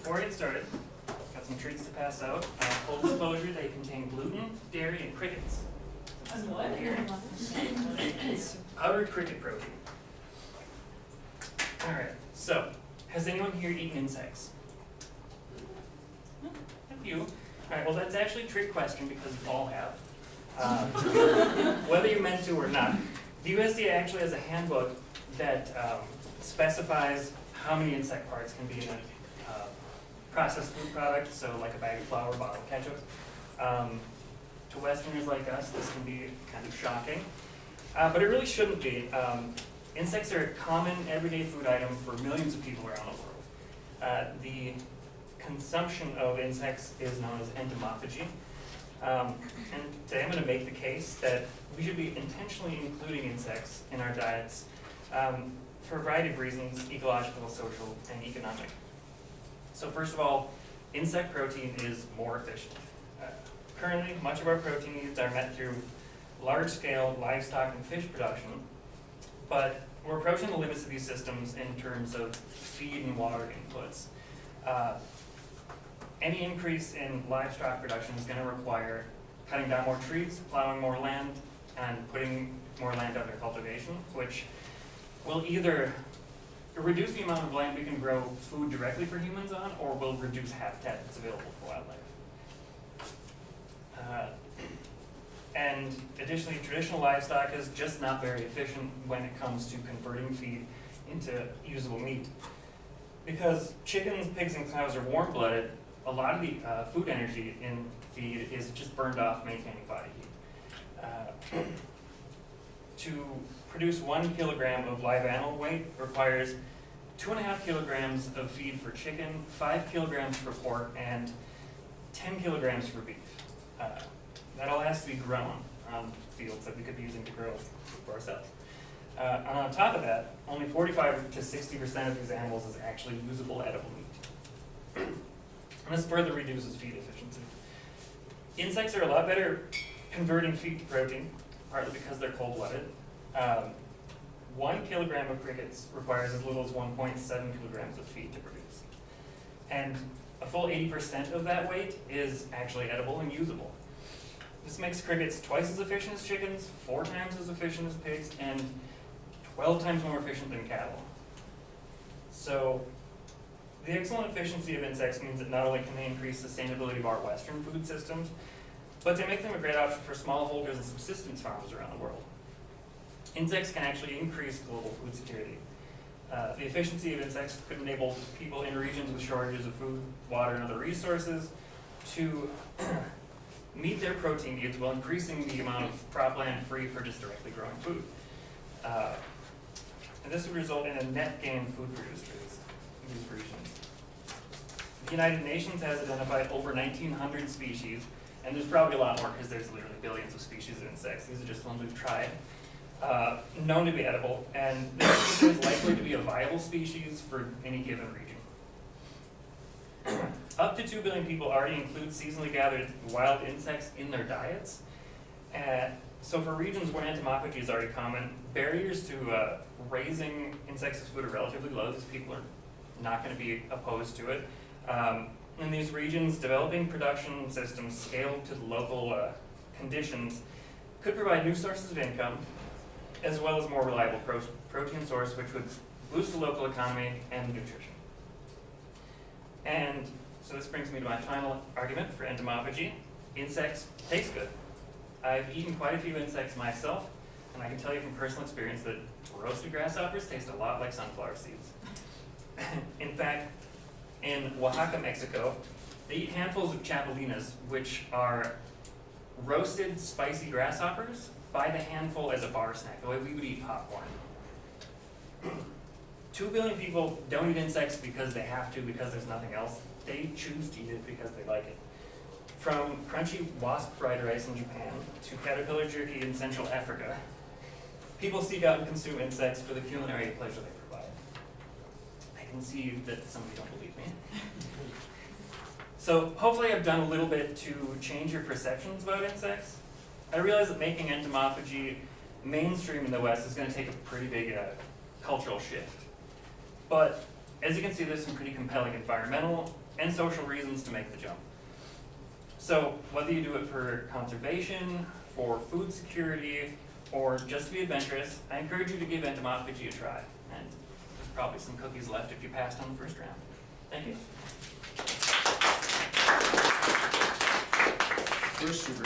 before I get started, got some treats to pass out. Full disclosure, they contain gluten, dairy, and crickets. What? It's powdered cricket protein. Alright, so, has anyone here eaten insects? A few. Alright, well that's actually a trick question because you all have. Whether you meant to or not. The USDA actually has a handbook that specifies how many insect parts can be in a processed food product, so like a bag of flour, a bottle of ketchup. To Westerners like us, this can be kind of shocking, but it really shouldn't be. Insects are a common everyday food item for millions of people around the world. The consumption of insects is known as entomophagy. And today I'm going to make the case that we should be intentionally including insects in our diets for a variety of reasons: ecological, social, and economic. So first of all, insect protein is more efficient. Currently, much of our protein needs are met through large-scale livestock and fish production, but we're approaching the limits of these systems in terms of feed and water inputs. Any increase in livestock production is going to require cutting down more trees, plowing more land, and putting more land under cultivation, which will either reduce the amount of land we can grow food directly for humans on, or will reduce habitat that's available for wildlife. And additionally, traditional livestock is just not very efficient when it comes to converting feed into usable meat. Because chickens, pigs, and cows are warm-blooded, a lot of the food energy in feed is just burned off maintaining body heat. To produce 1 kilogram of live animal weight requires 2.5 kilograms of feed for chicken, 5 kilograms for pork, and 10 kilograms for beef. That all has to be grown on fields that we could be using to grow for ourselves. And on top of that, only 45 to 60% of these animals is actually usable edible meat. And this further reduces feed efficiency. Insects are a lot better converting feed to protein, partly because they're cold-blooded. 1 kilogram of crickets requires as little as 1.7 kilograms of feed to produce. And a full 80% of that weight is actually edible and usable. This makes crickets twice as efficient as chickens, 4 times as efficient as pigs, and 12 times more efficient than cattle. So the excellent efficiency of insects means that not only can they increase sustainability of our Western food systems, but they make them a great option for smallholders and subsistence farmers around the world. Insects can actually increase global food security. The efficiency of insects could enable people in regions with shortages of food, water, and other resources to meet their protein needs while increasing the amount of cropland free for just directly growing food. And this would result in a net gain of food produced for these regions. The United Nations has identified over 1,900 species, and there's probably a lot more because there's literally billions of species of insects. These are just the ones we've tried. Known to be edible, and this is likely to be a viable species for any given region. Up to 2 billion people already include seasonally gathered wild insects in their diets. So for regions where entomophagy is already common, barriers to raising insects as food are relatively low, because people are not going to be opposed to it. In these regions, developing production systems scaled to the local conditions could provide new sources of income, as well as a more reliable protein source, which would boost the local economy and nutrition. And so this brings me to my final argument for entomophagy. Insects taste good. I've eaten quite a few insects myself, and I can tell you from personal experience that roasted grasshoppers taste a lot like sunflower seeds. In fact, in Oaxaca, Mexico, they eat handfuls of chapulines, which are roasted spicy grasshoppers, by the handful as a bar snack, the way we would eat popcorn. 2 billion people don't eat insects because they have to, because there's nothing else. They choose to eat it because they like it. From crunchy wasp fried rice in Japan to caterpillar jerky in Central Africa, people seek out and consume insects for the culinary pleasure they provide. I can see that some of you don't believe me. So hopefully I've done a little bit to change your perceptions about insects. I realize that making entomophagy mainstream in the West is going to take a pretty big cultural shift. But as you can see, there's some pretty compelling environmental and social reasons to make the jump. So whether you do it for conservation, for food security, or just to be adventurous, I encourage you to give entomophagy a try. And there's probably some cookies left if you passed on the first round. Thank you. First, super